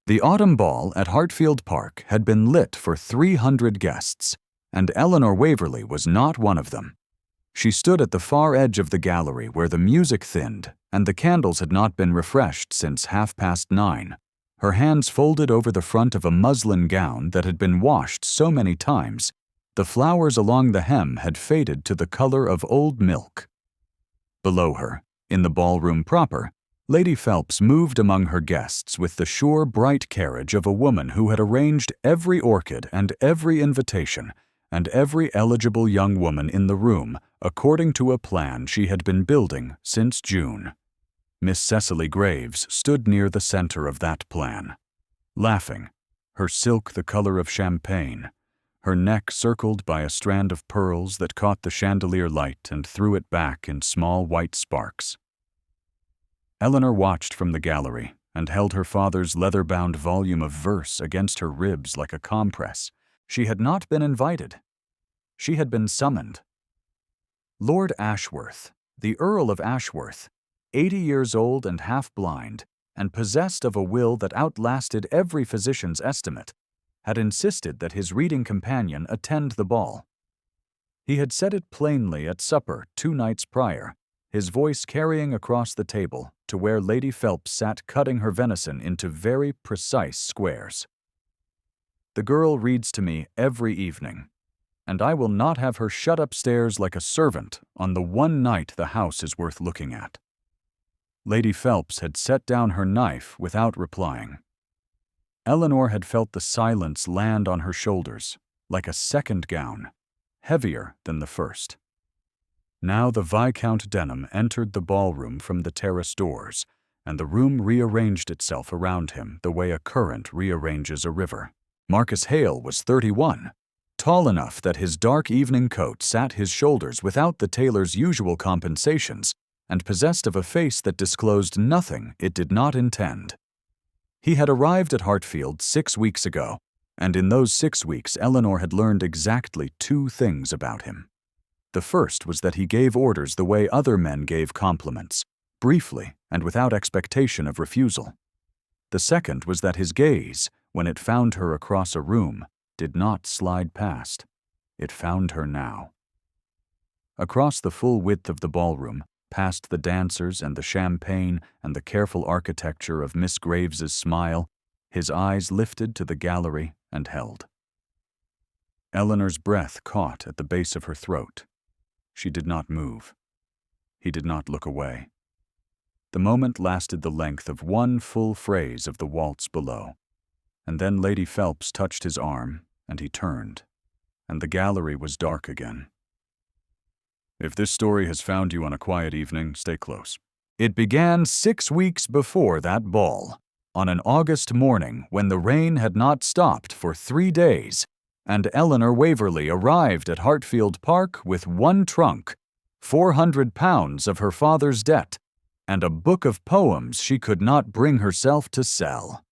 The autumn ball at Hartfield Park had been lit for 300 guests, and Eleanor Waverley was not one of them. She stood at the far edge of the gallery where the music thinned and the candles had not been refreshed since 9:30, her hands folded over the front of a muslin gown that had been washed so many times, the flowers along the hem had faded to the color of old milk. Below her, in the ballroom proper, Lady Phelps moved among her guests with the sure, bright carriage of a woman who had arranged every orchid and every invitation and every eligible young woman in the room according to a plan she had been building since June. Miss Cecily Graves stood near the center of that plan, laughing, her silk the color of champagne, her neck circled by a strand of pearls that caught the chandelier light and threw it back in small white sparks. Eleanor watched from the gallery and held her father's leather-bound volume of verse against her ribs like a compress. She had not been invited. She had been summoned. Lord Ashworth, the Earl of Ashworth, 80 years old and half-blind, and possessed of a will that outlasted every physician's estimate, had insisted that his reading companion attend the ball. He had said it plainly at supper 2 nights prior, his voice carrying across the table to where Lady Phelps sat cutting her venison into very precise squares. The girl reads to me every evening, and I will not have her shut upstairs like a servant on the one night the house is worth looking at. Lady Phelps had set down her knife without replying. Eleanor had felt the silence land on her shoulders, like a second gown, heavier than the first. Now the Viscount Denham entered the ballroom from the terrace doors, and the room rearranged itself around him the way a current rearranges a river. Marcus Hale was 31, tall enough that his dark evening coat sat his shoulders without the tailor's usual compensations, and possessed of a face that disclosed nothing it did not intend. He had arrived at Hartfield 6 weeks ago, and in those 6 weeks Eleanor had learned exactly 2 things about him. The first was that he gave orders the way other men gave compliments, briefly and without expectation of refusal. The second was that his gaze, when it found her across a room, did not slide past. It found her now. Across the full width of the ballroom, past the dancers and the champagne and the careful architecture of Miss Graves's smile, his eyes lifted to the gallery and held. Eleanor's breath caught at the base of her throat. She did not move. He did not look away. The moment lasted the length of one full phrase of the waltz below, and then Lady Phelps touched his arm, and he turned, and the gallery was dark again. If this story has found you on a quiet evening, stay close. It began 6 weeks before that ball, on an August morning when the rain had not stopped for 3 days, and Eleanor Waverley arrived at Hartfield Park with 1 trunk, £400 of her father's debt, and a book of poems she could not bring herself to sell.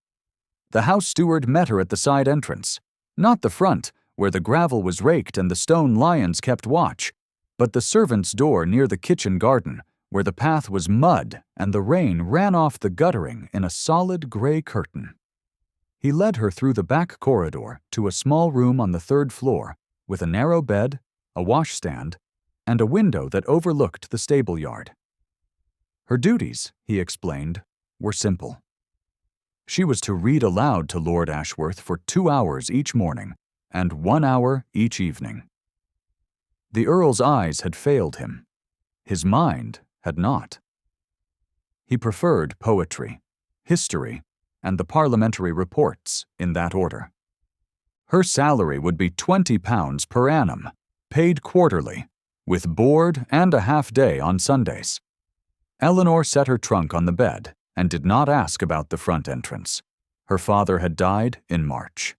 The house steward met her at the side entrance, not the front, where the gravel was raked and the stone lions kept watch, but the servant's door near the kitchen garden, where the path was mud and the rain ran off the guttering in a solid gray curtain. He led her through the back corridor to a small room on the 3rd floor, with a narrow bed, a washstand, and a window that overlooked the stable yard. Her duties, he explained, were simple. She was to read aloud to Lord Ashworth for 2 hours each morning, and 1 hour each evening. The Earl's eyes had failed him. His mind had not. He preferred poetry, history, and the parliamentary reports in that order. Her salary would be £20 per annum, paid quarterly, with board and a half-day on Sundays. Eleanor set her trunk on the bed and did not ask about the front entrance. Her father had died in March.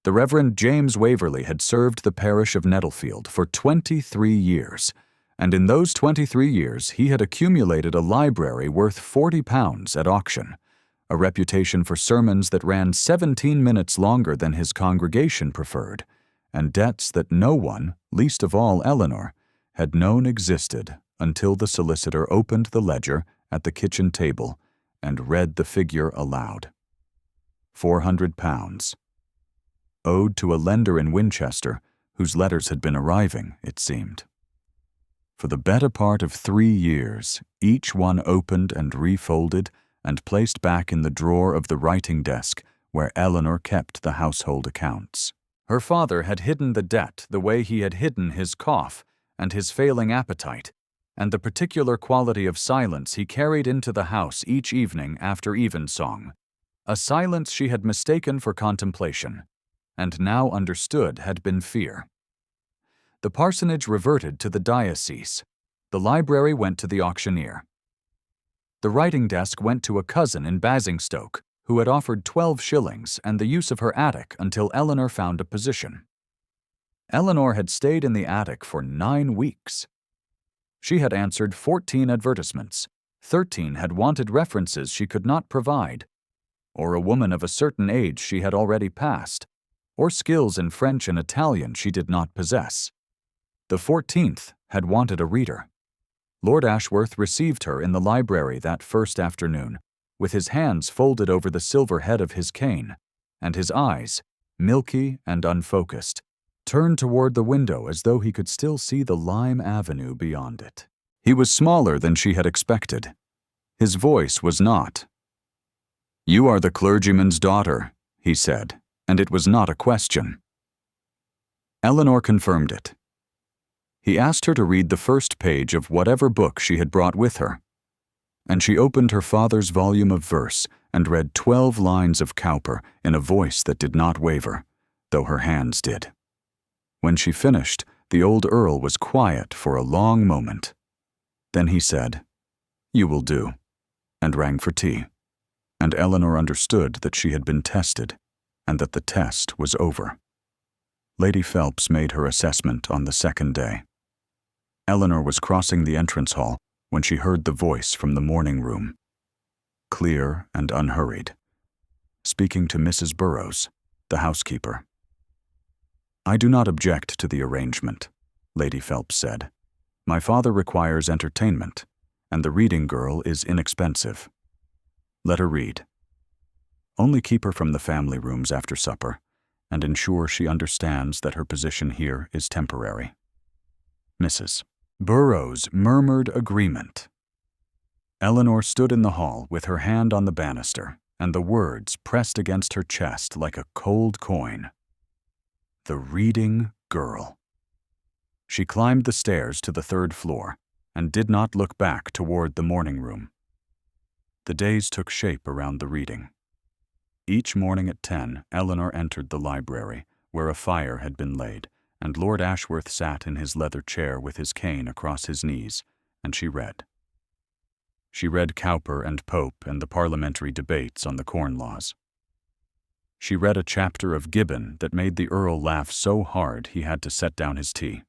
The Reverend James Waverley had served the parish of Nettlefield for 23 years, and in those 23 years he had accumulated a library worth £40 at auction, a reputation for sermons that ran 17 minutes longer than his congregation preferred, and debts that no one, least of all Eleanor, had known existed until the solicitor opened the ledger at the kitchen table and read the figure aloud. £400. Owed to a lender in Winchester, whose letters had been arriving, it seemed. For the better part of 3 years, each one opened and refolded and placed back in the drawer of the writing desk where Eleanor kept the household accounts. Her father had hidden the debt the way he had hidden his cough and his failing appetite, and the particular quality of silence he carried into the house each evening after evensong, a silence she had mistaken for contemplation, and now understood had been fear. The parsonage reverted to the diocese. The library went to the auctioneer. The writing desk went to a cousin in Basingstoke, who had offered 12 shillings and the use of her attic until Eleanor found a position. Eleanor had stayed in the attic for 9 weeks. She had answered 14 advertisements. 13 had wanted references she could not provide, or a woman of a certain age she had already passed, or skills in French and Italian she did not possess. The 14th had wanted a reader. Lord Ashworth received her in the library that first afternoon, with his hands folded over the silver head of his cane, and his eyes, milky and unfocused, turned toward the window as though he could still see the lime avenue beyond it. He was smaller than she had expected. His voice was not. "You are the clergyman's daughter," he said, and it was not a question. Eleanor confirmed it. He asked her to read the first page of whatever book she had brought with her, and she opened her father's volume of verse and read 12 lines of Cowper in a voice that did not waver, though her hands did. When she finished, the old Earl was quiet for a long moment. Then he said, "You will do," and rang for tea, and Eleanor understood that she had been tested and that the test was over. Lady Phelps made her assessment on the second day. Eleanor was crossing the entrance hall when she heard the voice from the morning room, clear and unhurried, speaking to Mrs. Burrows, the housekeeper. "I do not object to the arrangement," Lady Phelps said. "My father requires entertainment, and the reading girl is inexpensive. Let her read. Only keep her from the family rooms after supper, and ensure she understands that her position here is temporary." Mrs. Burrows murmured agreement. Eleanor stood in the hall with her hand on the banister, and the words pressed against her chest like a cold coin. The reading girl. She climbed the stairs to the 3rd floor and did not look back toward the morning room. The days took shape around the reading. Each morning at 10, Eleanor entered the library, where a fire had been laid, and Lord Ashworth sat in his leather chair with his cane across his knees, and she read. She read Cowper and Pope and the parliamentary debates on the Corn Laws. She read a chapter of Gibbon that made the Earl laugh so hard he had to set down his tea.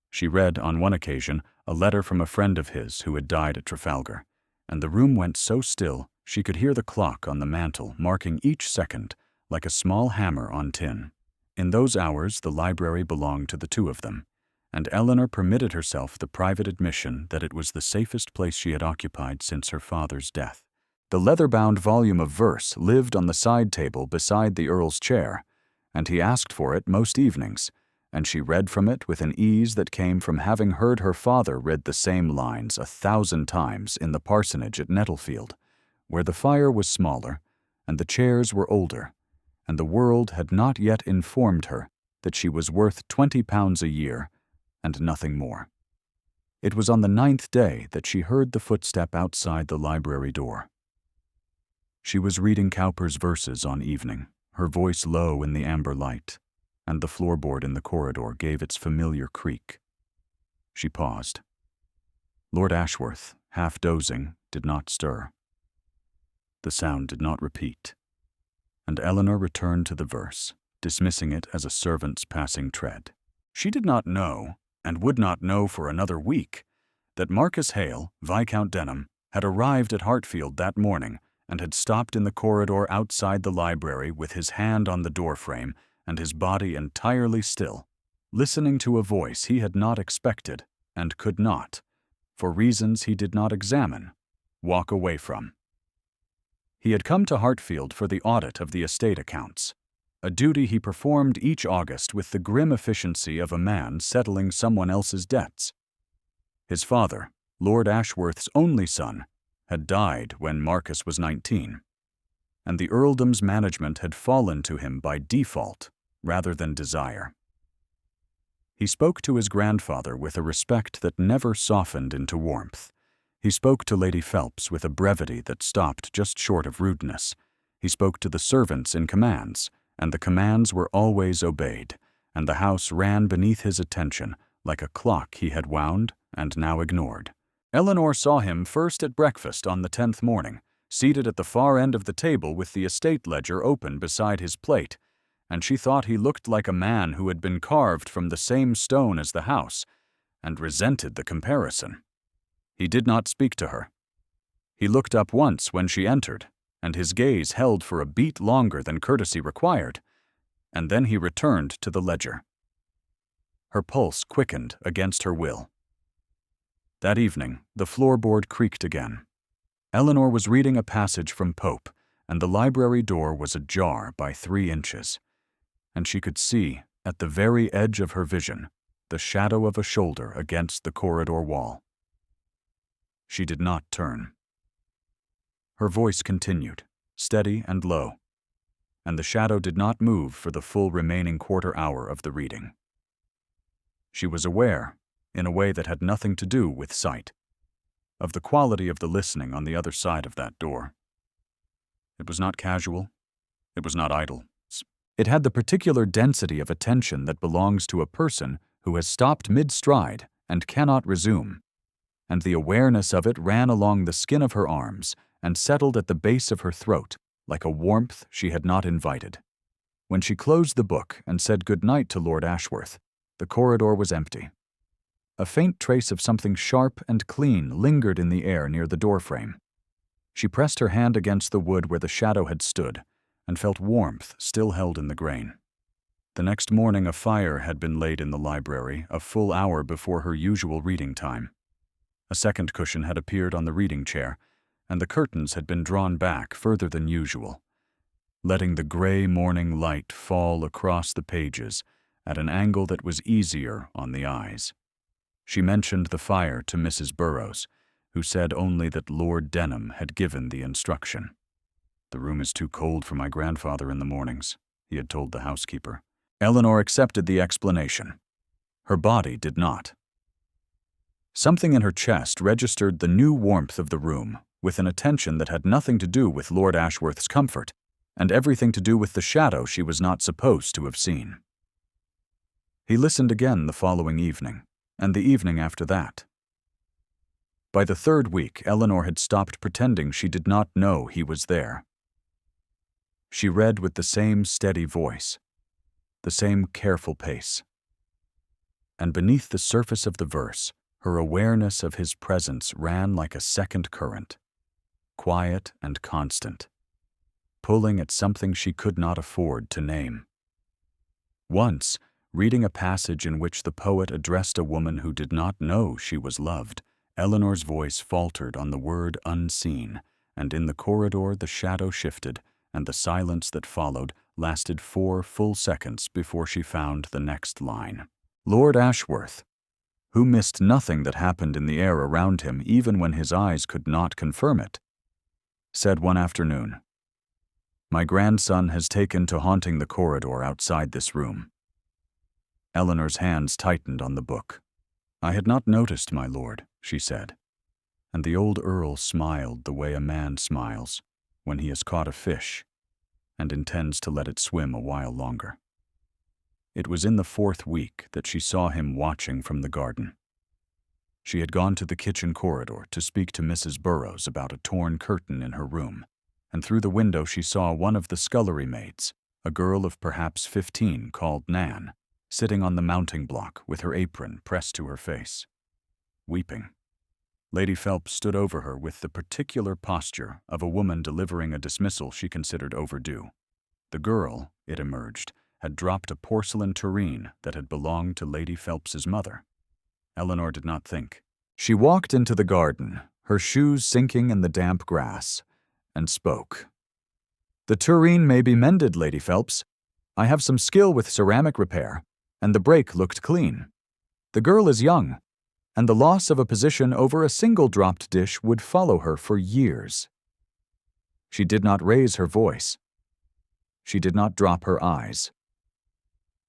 She read, on one occasion, a letter from a friend of his who had died at Trafalgar, and the room went so still she could hear the clock on the mantel marking each second like a small hammer on tin. In those hours the library belonged to the two of them, and Eleanor permitted herself the private admission that it was the safest place she had occupied since her father's death. The leather-bound volume of verse lived on the side table beside the Earl's chair, and he asked for it most evenings, and she read from it with an ease that came from having heard her father read the same lines 1,000 times in the parsonage at Nettlefield, where the fire was smaller and the chairs were older, and the world had not yet informed her that she was worth £20 a year and nothing more. It was on the 9th day that she heard the footstep outside the library door. She was reading Cowper's verses on evening, her voice low in the amber light, and the floorboard in the corridor gave its familiar creak. She paused. Lord Ashworth, half dozing, did not stir. The sound did not repeat, and Eleanor returned to the verse, dismissing it as a servant's passing tread. She did not know, and would not know for another week, that Marcus Hale, Viscount Denham, had arrived at Hartfield that morning and had stopped in the corridor outside the library with his hand on the doorframe and his body entirely still, listening to a voice he had not expected and could not, for reasons he did not examine, walk away from. He had come to Hartfield for the audit of the estate accounts, a duty he performed each August with the grim efficiency of a man settling someone else's debts. His father, Lord Ashworth's only son, had died when Marcus was 19, and the earldom's management had fallen to him by default rather than desire. He spoke to his grandfather with a respect that never softened into warmth. He spoke to Lady Phelps with a brevity that stopped just short of rudeness. He spoke to the servants in commands, and the commands were always obeyed, and the house ran beneath his attention like a clock he had wound and now ignored. Eleanor saw him first at breakfast on the 10th morning, seated at the far end of the table with the estate ledger open beside his plate, and she thought he looked like a man who had been carved from the same stone as the house, and resented the comparison. He did not speak to her. He looked up once when she entered, and his gaze held for a beat longer than courtesy required, and then he returned to the ledger. Her pulse quickened against her will. That evening, the floorboard creaked again. Eleanor was reading a passage from Pope, and the library door was ajar by 3 inches, and she could see, at the very edge of her vision, the shadow of a shoulder against the corridor wall. She did not turn. Her voice continued, steady and low, and the shadow did not move for the full remaining quarter hour of the reading. She was aware, in a way that had nothing to do with sight, of the quality of the listening on the other side of that door. It was not casual. It was not idle. It had the particular density of attention that belongs to a person who has stopped mid-stride and cannot resume, and the awareness of it ran along the skin of her arms and settled at the base of her throat like a warmth she had not invited. When she closed the book and said good night to Lord Ashworth, the corridor was empty. A faint trace of something sharp and clean lingered in the air near the doorframe. She pressed her hand against the wood where the shadow had stood and felt warmth still held in the grain. The next morning a fire had been laid in the library a full hour before her usual reading time. A second cushion had appeared on the reading chair, and the curtains had been drawn back further than usual, letting the gray morning light fall across the pages at an angle that was easier on the eyes. She mentioned the fire to Mrs. Burrows, who said only that Lord Denham had given the instruction. "The room is too cold for my grandfather in the mornings," he had told the housekeeper. Eleanor accepted the explanation. Her body did not. Something in her chest registered the new warmth of the room with an attention that had nothing to do with Lord Ashworth's comfort and everything to do with the shadow she was not supposed to have seen. He listened again the following evening, and the evening after that. By the 3rd week, Eleanor had stopped pretending she did not know he was there. She read with the same steady voice, the same careful pace. And beneath the surface of the verse, her awareness of his presence ran like a second current, quiet and constant, pulling at something she could not afford to name. Once, reading a passage in which the poet addressed a woman who did not know she was loved, Eleanor's voice faltered on the word unseen, and in the corridor the shadow shifted, and the silence that followed lasted 4 full seconds before she found the next line. Lord Ashworth, who missed nothing that happened in the air around him even when his eyes could not confirm it, said one afternoon, "My grandson has taken to haunting the corridor outside this room." Eleanor's hands tightened on the book. "I had not noticed, my lord," she said, and the old earl smiled the way a man smiles when he has caught a fish and intends to let it swim a while longer. It was in the 4th week that she saw him watching from the garden. She had gone to the kitchen corridor to speak to Mrs. Burrows about a torn curtain in her room, and through the window she saw one of the scullery maids, a girl of perhaps 15 called Nan, sitting on the mounting block with her apron pressed to her face, weeping. Lady Phelps stood over her with the particular posture of a woman delivering a dismissal she considered overdue. The girl, it emerged, had dropped a porcelain tureen that had belonged to Lady Phelps's mother. Eleanor did not think. She walked into the garden, her shoes sinking in the damp grass, and spoke, "The tureen may be mended, Lady Phelps. I have some skill with ceramic repair, and the break looked clean. The girl is young, and the loss of a position over a single dropped dish would follow her for years." She did not raise her voice. She did not drop her eyes.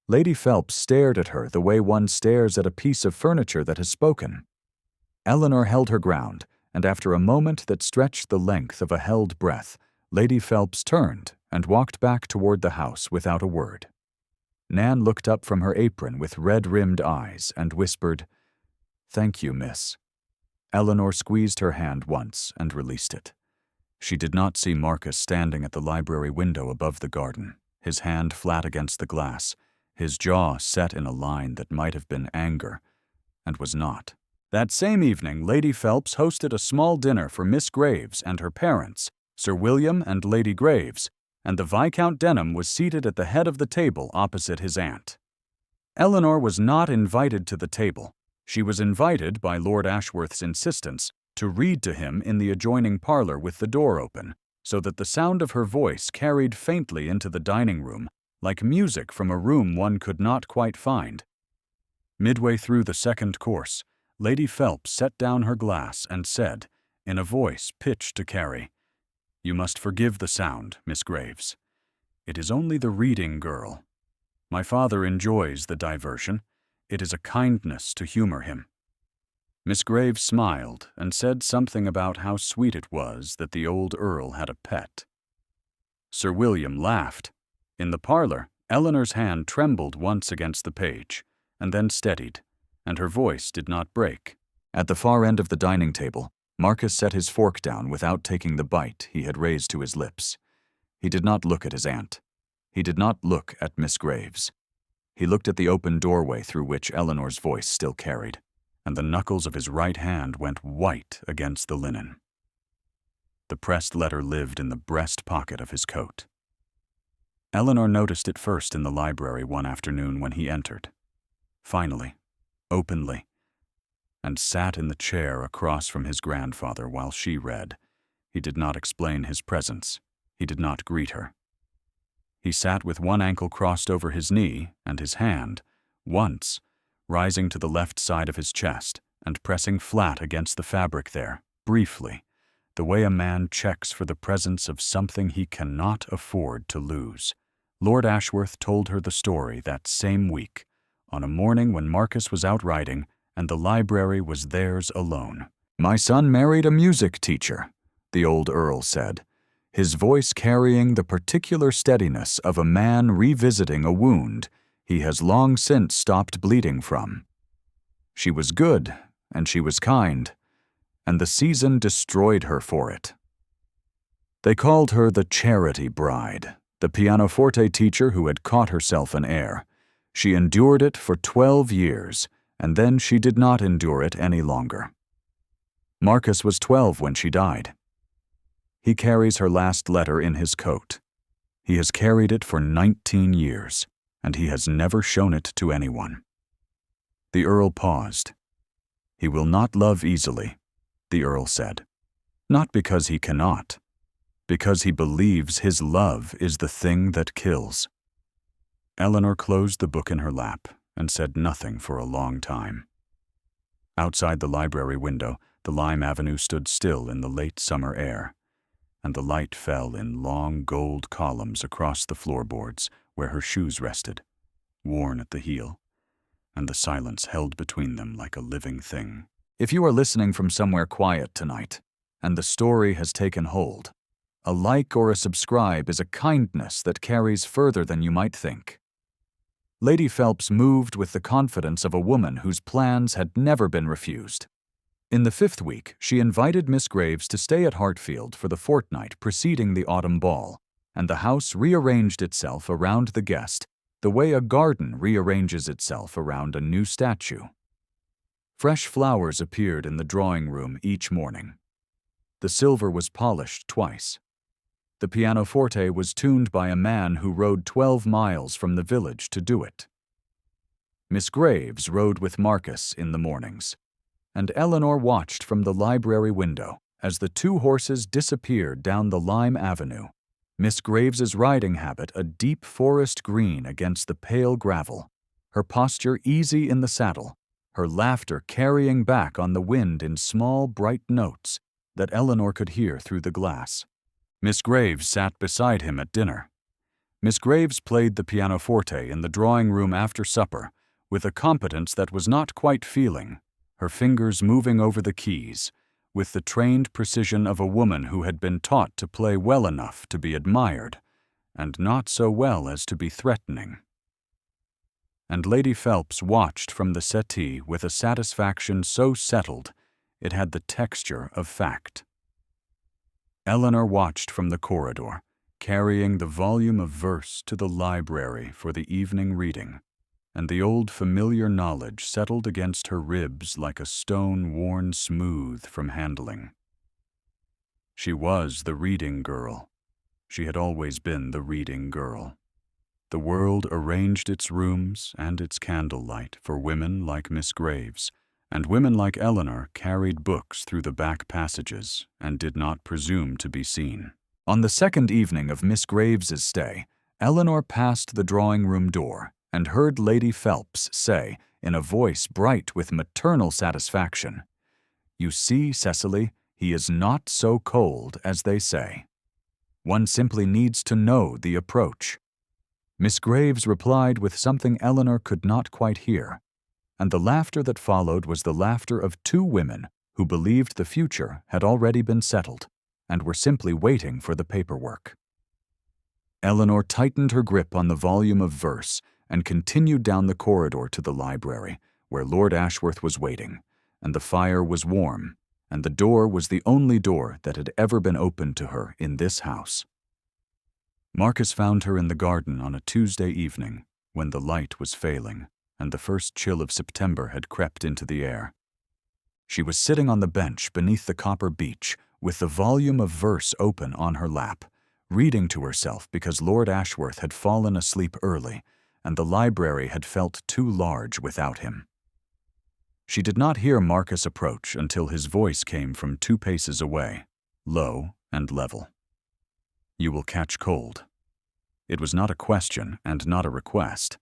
Lady Phelps stared at her the way one stares at a piece of furniture that has spoken. Eleanor held her ground, and after a moment that stretched the length of a held breath, Lady Phelps turned and walked back toward the house without a word. Nan looked up from her apron with red-rimmed eyes and whispered, "Thank you, miss." Eleanor squeezed her hand once and released it. She did not see Marcus standing at the library window above the garden, his hand flat against the glass, his jaw set in a line that might have been anger, and was not. That same evening, Lady Phelps hosted a small dinner for Miss Graves and her parents, Sir William and Lady Graves, and the Viscount Denham was seated at the head of the table opposite his aunt. Eleanor was not invited to the table. She was invited, by Lord Ashworth's insistence, to read to him in the adjoining parlor with the door open, so that the sound of her voice carried faintly into the dining room, like music from a room one could not quite find. Midway through the second course, Lady Phelps set down her glass and said, in a voice pitched to Carrie, "You must forgive the sound, Miss Graves. It is only the reading girl. My father enjoys the diversion. It is a kindness to humor him." Miss Graves smiled and said something about how sweet it was that the old Earl had a pet. Sir William laughed. In the parlor, Eleanor's hand trembled once against the page, and then steadied, and her voice did not break. At the far end of the dining table, Marcus set his fork down without taking the bite he had raised to his lips. He did not look at his aunt. He did not look at Miss Graves. He looked at the open doorway through which Eleanor's voice still carried, and the knuckles of his right hand went white against the linen. The pressed letter lived in the breast pocket of his coat. Eleanor noticed it first in the library one afternoon when he entered. Finally, openly, and sat in the chair across from his grandfather while she read. He did not explain his presence. He did not greet her. He sat with one ankle crossed over his knee and his hand, once, rising to the left side of his chest and pressing flat against the fabric there, briefly, the way a man checks for the presence of something he cannot afford to lose. Lord Ashworth told her the story that same week, on a morning when Marcus was out riding and the library was theirs alone. "My son married a music teacher," the old Earl said, his voice carrying the particular steadiness of a man revisiting a wound he has long since stopped bleeding from. "She was good, and she was kind, and the season destroyed her for it." They called her the charity bride, the pianoforte teacher who had caught herself an heir. She endured it for 12 years, and then she did not endure it any longer. Marcus was 12 when she died. He carries her last letter in his coat. He has carried it for 19 years, and he has never shown it to anyone. The Earl paused. "He will not love easily," the Earl said. "Not because he cannot, because he believes his love is the thing that kills." Eleanor closed the book in her lap and said nothing for a long time. Outside the library window, the lime avenue stood still in the late summer air, and the light fell in long gold columns across the floorboards where her shoes rested, worn at the heel, and the silence held between them like a living thing. If you are listening from somewhere quiet tonight, and the story has taken hold, a like or a subscribe is a kindness that carries further than you might think. Lady Phelps moved with the confidence of a woman whose plans had never been refused. In the 5th week, she invited Miss Graves to stay at Hartfield for the fortnight preceding the autumn ball, and the house rearranged itself around the guest the way a garden rearranges itself around a new statue. Fresh flowers appeared in the drawing room each morning. The silver was polished twice. The pianoforte was tuned by a man who rode 12 miles from the village to do it. Miss Graves rode with Marcus in the mornings, and Eleanor watched from the library window as the 2 horses disappeared down the lime avenue Miss Graves's riding habit a deep forest green against the pale gravel, her posture easy in the saddle, her laughter carrying back on the wind in small, bright notes that Eleanor could hear through the glass. Miss Graves sat beside him at dinner. Miss Graves played the pianoforte in the drawing-room after supper with a competence that was not quite feeling, her fingers moving over the keys, with the trained precision of a woman who had been taught to play well enough to be admired, and not so well as to be threatening. And Lady Phelps watched from the settee with a satisfaction so settled it had the texture of fact. Eleanor watched from the corridor, carrying the volume of verse to the library for the evening reading, and the old familiar knowledge settled against her ribs like a stone worn smooth from handling. She was the reading girl. She had always been the reading girl. The world arranged its rooms and its candlelight for women like Miss Graves, and women like Eleanor carried books through the back passages and did not presume to be seen. On the second evening of Miss Graves's stay, Eleanor passed the drawing-room door and heard Lady Phelps say, in a voice bright with maternal satisfaction, "You see, Cecily, he is not so cold as they say. One simply needs to know the approach." Miss Graves replied with something Eleanor could not quite hear, and the laughter that followed was the laughter of two women who believed the future had already been settled and were simply waiting for the paperwork. Eleanor tightened her grip on the volume of verse and continued down the corridor to the library, where Lord Ashworth was waiting, and the fire was warm, and the door was the only door that had ever been opened to her in this house. Marcus found her in the garden on a Tuesday evening, when the light was failing, and the first chill of September had crept into the air. She was sitting on the bench beneath the copper beech, with the volume of verse open on her lap, reading to herself because Lord Ashworth had fallen asleep early, and the library had felt too large without him. She did not hear Marcus approach until his voice came from 2 paces away, low and level. "You will catch cold." It was not a question and not a request.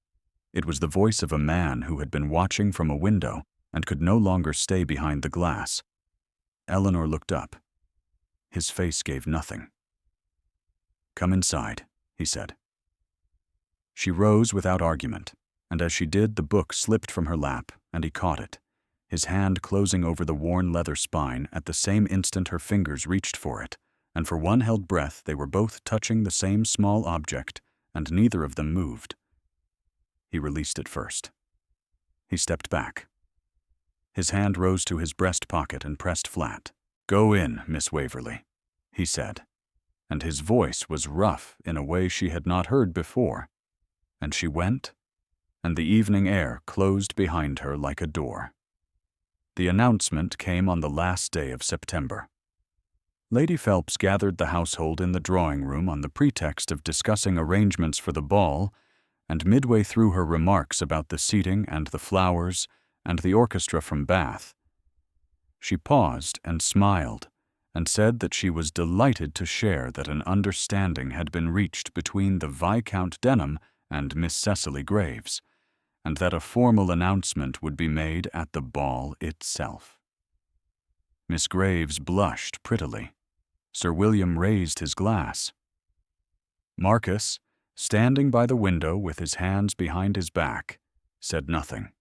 It was the voice of a man who had been watching from a window and could no longer stay behind the glass. Eleanor looked up. His face gave nothing. "Come inside," he said. She rose without argument, and as she did, the book slipped from her lap, and he caught it, his hand closing over the worn leather spine at the same instant her fingers reached for it, and for one held breath they were both touching the same small object, and neither of them moved. He released it first. He stepped back. His hand rose to his breast pocket and pressed flat. "Go in, Miss Waverley," he said, and his voice was rough in a way she had not heard before. And she went, and the evening air closed behind her like a door. The announcement came on the last day of September. Lady Phelps gathered the household in the drawing-room on the pretext of discussing arrangements for the ball, and midway through her remarks about the seating and the flowers and the orchestra from Bath, she paused and smiled and said that she was delighted to share that an understanding had been reached between the Viscount Denham and Miss Cecily Graves, and that a formal announcement would be made at the ball itself. Miss Graves blushed prettily. Sir William raised his glass. Marcus, standing by the window with his hands behind his back, said nothing.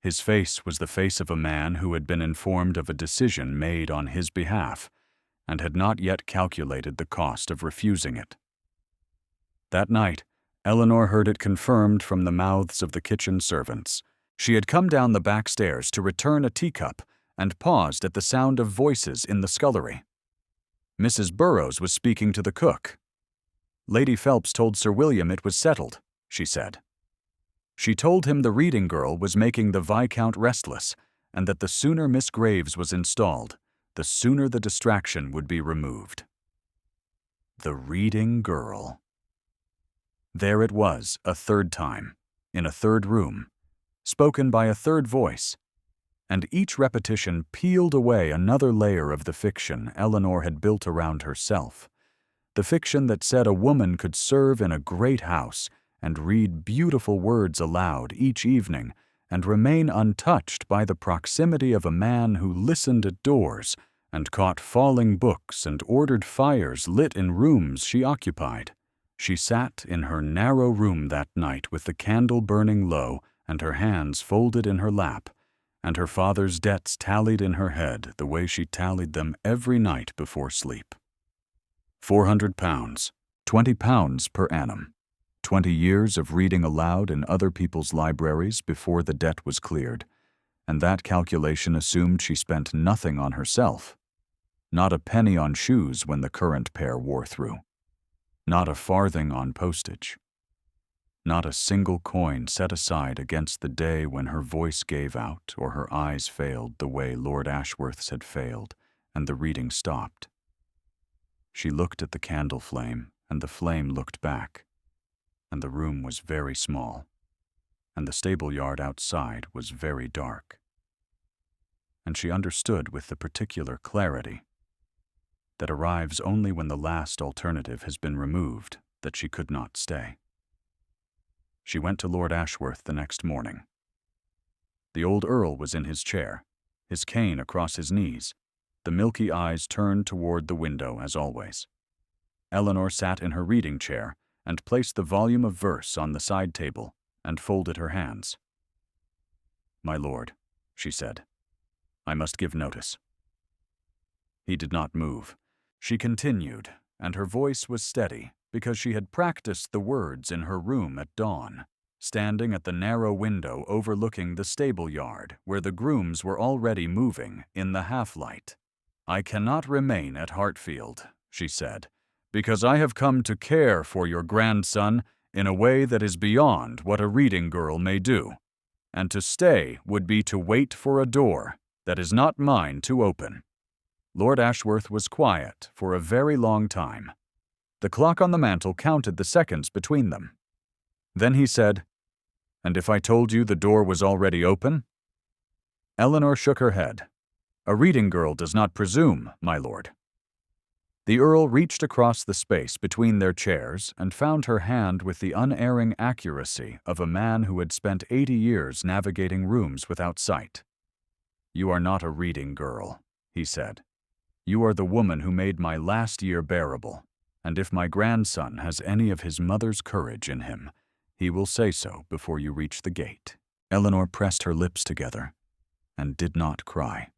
His face was the face of a man who had been informed of a decision made on his behalf and had not yet calculated the cost of refusing it. That night, Eleanor heard it confirmed from the mouths of the kitchen servants. She had come down the back stairs to return a teacup and paused at the sound of voices in the scullery. Mrs. Burrows was speaking to the cook. Lady Phelps told Sir William it was settled, she said. She told him the reading girl was making the Viscount restless, and that the sooner Miss Graves was installed, the sooner the distraction would be removed. The reading girl. There it was, a third time, in a third room, spoken by a third voice, and each repetition peeled away another layer of the fiction Eleanor had built around herself, the fiction that said a woman could serve in a great house and read beautiful words aloud each evening and remain untouched by the proximity of a man who listened at doors and caught falling books and ordered fires lit in rooms she occupied. She sat in her narrow room that night with the candle burning low and her hands folded in her lap, and her father's debts tallied in her head the way she tallied them every night before sleep. £400, £20 per annum, 20 years of reading aloud in other people's libraries before the debt was cleared, and that calculation assumed she spent nothing on herself. Not a penny on shoes when the current pair wore through. Not a farthing on postage. Not a single coin set aside against the day when her voice gave out or her eyes failed the way Lord Ashworth's had failed, and the reading stopped. She looked at the candle flame, and the flame looked back, and the room was very small, and the stable yard outside was very dark. And she understood with the particular clarity that arrives only when the last alternative has been removed that she could not stay. She went to Lord Ashworth the next morning. The old Earl was in his chair, his cane across his knees, the milky eyes turned toward the window as always. Eleanor sat in her reading chair and placed the volume of verse on the side table and folded her hands. "My lord," she said, "I must give notice." He did not move. She continued, and her voice was steady because she had practiced the words in her room at dawn, standing at the narrow window overlooking the stable yard where the grooms were already moving in the half-light. "I cannot remain at Hartfield," she said, "because I have come to care for your grandson in a way that is beyond what a reading girl may do, and to stay would be to wait for a door that is not mine to open." Lord Ashworth was quiet for a very long time. The clock on the mantel counted the seconds between them. Then he said, "And if I told you the door was already open?" Eleanor shook her head. "A reading girl does not presume, my lord." The Earl reached across the space between their chairs and found her hand with the unerring accuracy of a man who had spent 80 years navigating rooms without sight. "You are not a reading girl," he said. "You are the woman who made my last year bearable, and if my grandson has any of his mother's courage in him, he will say so before you reach the gate." Eleanor pressed her lips together and did not cry.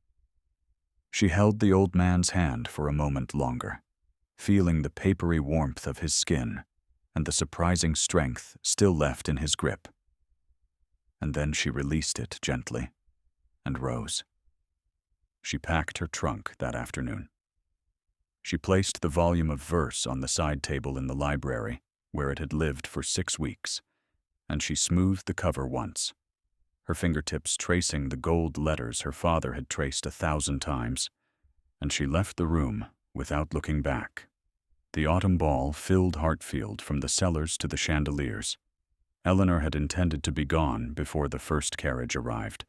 She held the old man's hand for a moment longer, feeling the papery warmth of his skin and the surprising strength still left in his grip. And then she released it gently and rose. She packed her trunk that afternoon. She placed the volume of verse on the side table in the library, where it had lived for 6 weeks, and she smoothed the cover once, her fingertips tracing the gold letters her father had traced 1,000 times, and she left the room without looking back. The autumn ball filled Hartfield from the cellars to the chandeliers. Eleanor had intended to be gone before the first carriage arrived,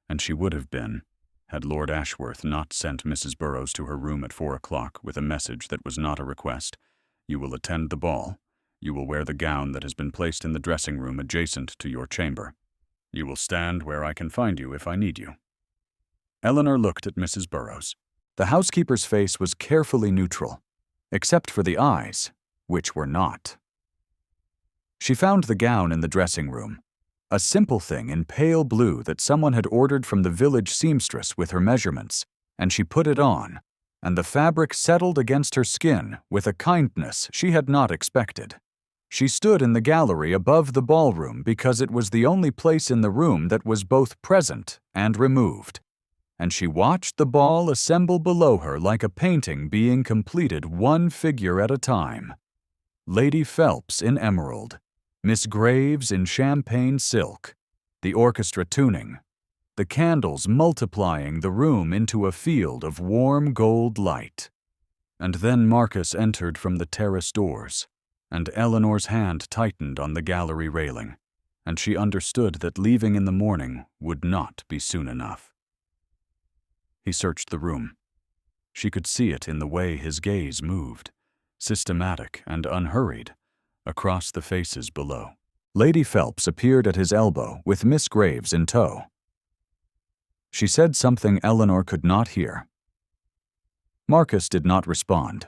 and she would have been, had Lord Ashworth not sent Mrs. Burroughs to her room at 4 o'clock with a message that was not a request. "You will attend the ball. You will wear the gown that has been placed in the dressing room adjacent to your chamber. You will stand where I can find you if I need you." Eleanor looked at Mrs. Burroughs. The housekeeper's face was carefully neutral, except for the eyes, which were not. She found the gown in the dressing room, a simple thing in pale blue that someone had ordered from the village seamstress with her measurements, and she put it on, and the fabric settled against her skin with a kindness she had not expected. She stood in the gallery above the ballroom because it was the only place in the room that was both present and removed, and she watched the ball assemble below her like a painting being completed one figure at a time. Lady Phelps in emerald, Miss Graves in champagne silk, the orchestra tuning, the candles multiplying the room into a field of warm gold light. And then Marcus entered from the terrace doors, and Eleanor's hand tightened on the gallery railing, and she understood that leaving in the morning would not be soon enough. He searched the room. She could see it in the way his gaze moved, systematic and unhurried, across the faces below. Lady Phelps appeared at his elbow with Miss Graves in tow. She said something Eleanor could not hear. Marcus did not respond.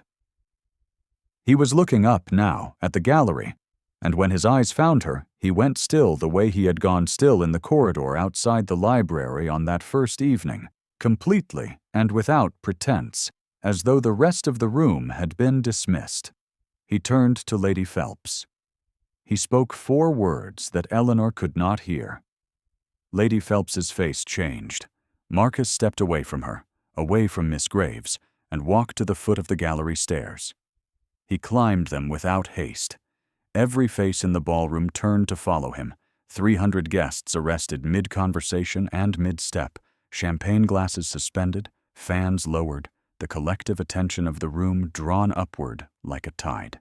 He was looking up now at the gallery, and when his eyes found her, he went still the way he had gone still in the corridor outside the library on that first evening, completely and without pretense, as though the rest of the room had been dismissed. He turned to Lady Phelps. He spoke 4 words that Eleanor could not hear. Lady Phelps's face changed. Marcus stepped away from her, away from Miss Graves, and walked to the foot of the gallery stairs. He climbed them without haste. Every face in the ballroom turned to follow him. 300 guests arrested mid-conversation and mid-step, champagne glasses suspended, fans lowered, the collective attention of the room drawn upward like a tide.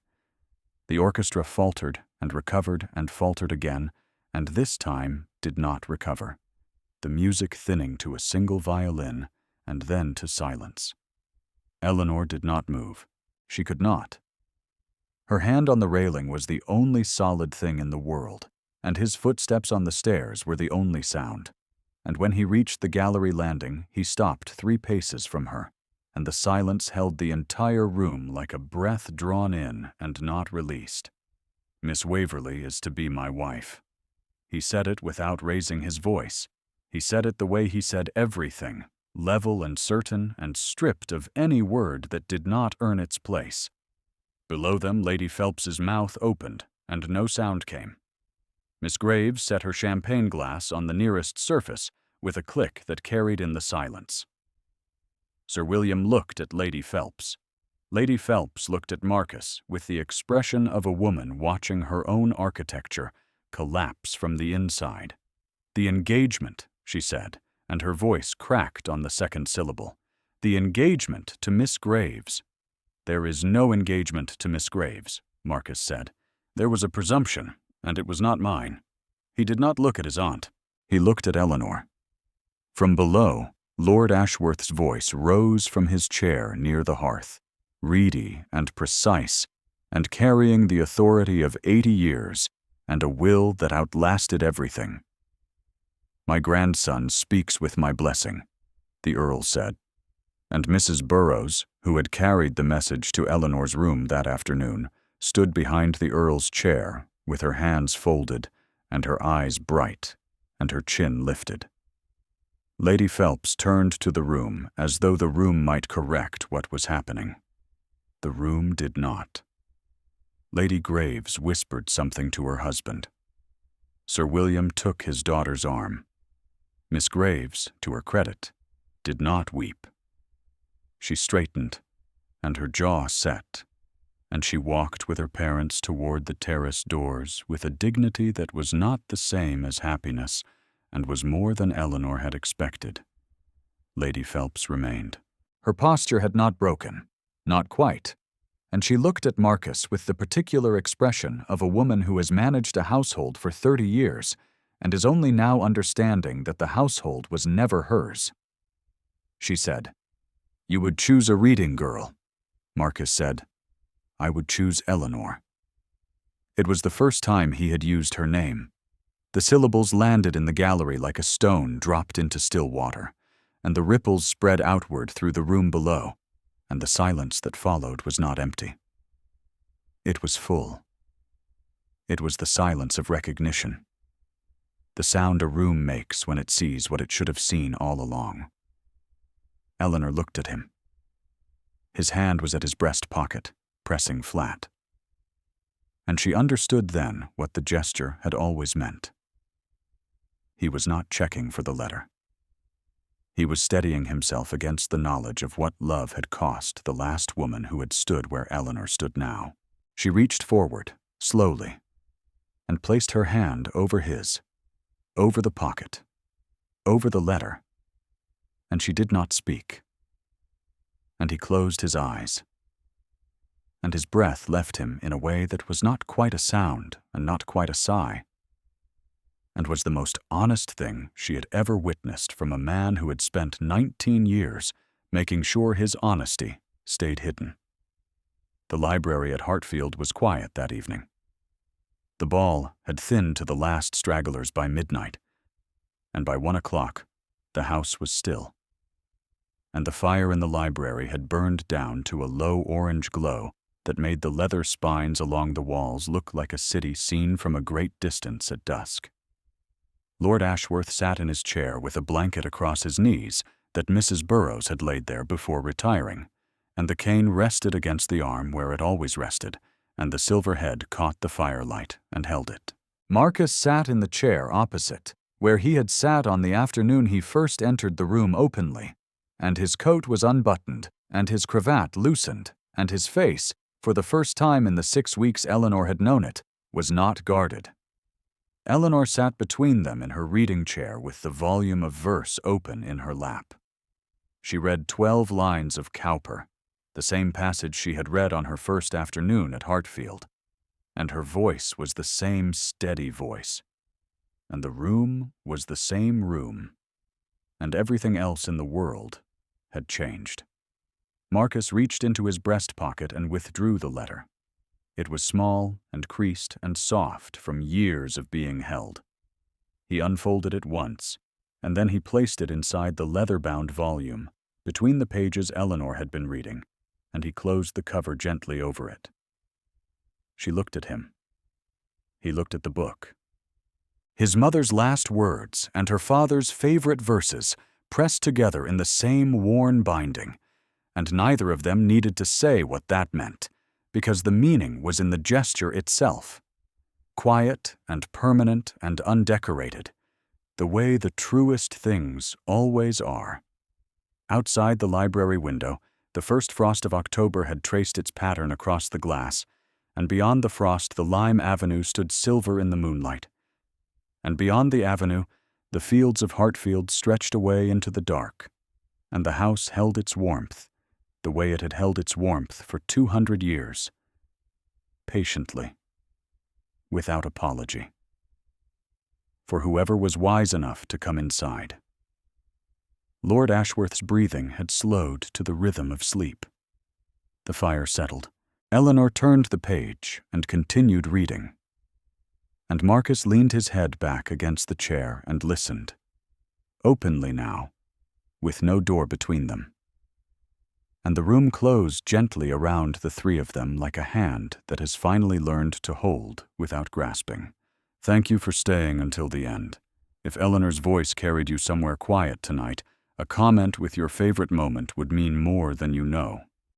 The orchestra faltered and recovered and faltered again, and this time did not recover, the music thinning to a single violin and then to silence. Eleanor did not move. She could not. Her hand on the railing was the only solid thing in the world, and his footsteps on the stairs were the only sound. And when he reached the gallery landing, he stopped 3 paces from her, and the silence held the entire room like a breath drawn in and not released. "Miss Waverley is to be my wife." He said it without raising his voice. He said it the way he said everything, level and certain and stripped of any word that did not earn its place. Below them, Lady Phelps's mouth opened, and no sound came. Miss Graves set her champagne glass on the nearest surface with a click that carried in the silence. Sir William looked at Lady Phelps. Lady Phelps looked at Marcus with the expression of a woman watching her own architecture collapse from the inside. "The engagement," she said, and her voice cracked on the second syllable. "The engagement to Miss Graves." "There is no engagement to Miss Graves," Marcus said. "There was a presumption, and it was not mine." He did not look at his aunt. He looked at Eleanor. From below, Lord Ashworth's voice rose from his chair near the hearth, reedy and precise, and carrying the authority of 80 years and a will that outlasted everything. "My grandson speaks with my blessing," the Earl said, and Mrs. Burroughs, who had carried the message to Eleanor's room that afternoon, stood behind the Earl's chair with her hands folded and her eyes bright and her chin lifted. Lady Phelps turned to the room as though the room might correct what was happening. The room did not. Lady Graves whispered something to her husband. Sir William took his daughter's arm. Miss Graves, to her credit, did not weep. She straightened, and her jaw set, and she walked with her parents toward the terrace doors with a dignity that was not the same as happiness and was more than Eleanor had expected. Lady Phelps remained. Her posture had not broken, not quite, and she looked at Marcus with the particular expression of a woman who has managed a household for 30 years and is only now understanding that the household was never hers. She said, "You would choose a reading girl." Marcus said, "I would choose Eleanor." It was the first time he had used her name. The syllables landed in the gallery like a stone dropped into still water, and the ripples spread outward through the room below, and the silence that followed was not empty. It was full. It was the silence of recognition, the sound a room makes when it sees what it should have seen all along. Eleanor looked at him. His hand was at his breast pocket, pressing flat. And she understood then what the gesture had always meant. He was not checking for the letter. He was steadying himself against the knowledge of what love had cost the last woman who had stood where Eleanor stood now. She reached forward, slowly, and placed her hand over his, over the pocket, over the letter, and she did not speak. And he closed his eyes, and his breath left him in a way that was not quite a sound and not quite a sigh, and was the most honest thing she had ever witnessed from a man who had spent 19 years making sure his honesty stayed hidden. The library at Hartfield was quiet that evening. The ball had thinned to the last stragglers by midnight, and by 1 o'clock, the house was still. And the fire in the library had burned down to a low orange glow that made the leather spines along the walls look like a city seen from a great distance at dusk. Lord Ashworth sat in his chair with a blanket across his knees that Mrs. Burroughs had laid there before retiring, and the cane rested against the arm where it always rested, and the silver head caught the firelight and held it. Marcus sat in the chair opposite, where he had sat on the afternoon he first entered the room openly, and his coat was unbuttoned, and his cravat loosened, and his face, for the first time in the 6 weeks Eleanor had known it, was not guarded. Eleanor sat between them in her reading chair with the volume of verse open in her lap. She read 12 lines of Cowper, the same passage she had read on her first afternoon at Hartfield, and her voice was the same steady voice, and the room was the same room, and everything else in the world had changed. Marcus reached into his breast pocket and withdrew the letter. It was small and creased and soft from years of being held. He unfolded it once, and then he placed it inside the leather-bound volume, between the pages Eleanor had been reading, and he closed the cover gently over it. She looked at him. He looked at the book. His mother's last words and her father's favorite verses pressed together in the same worn binding, and neither of them needed to say what that meant, because the meaning was in the gesture itself. Quiet and permanent and undecorated, the way the truest things always are. Outside the library window, the first frost of October had traced its pattern across the glass, and beyond the frost the lime avenue stood silver in the moonlight. And beyond the avenue, the fields of Hartfield stretched away into the dark, and the house held its warmth, the way it had held its warmth for 200 years, patiently, without apology, for whoever was wise enough to come inside. Lord Ashworth's breathing had slowed to the rhythm of sleep. The fire settled. Eleanor turned the page and continued reading, and Marcus leaned his head back against the chair and listened, openly now, with no door between them. And the room closed gently around the three of them like a hand that has finally learned to hold without grasping. Thank you for staying until the end. If Eleanor's voice carried you somewhere quiet tonight, a comment with your favorite moment would mean more than you know.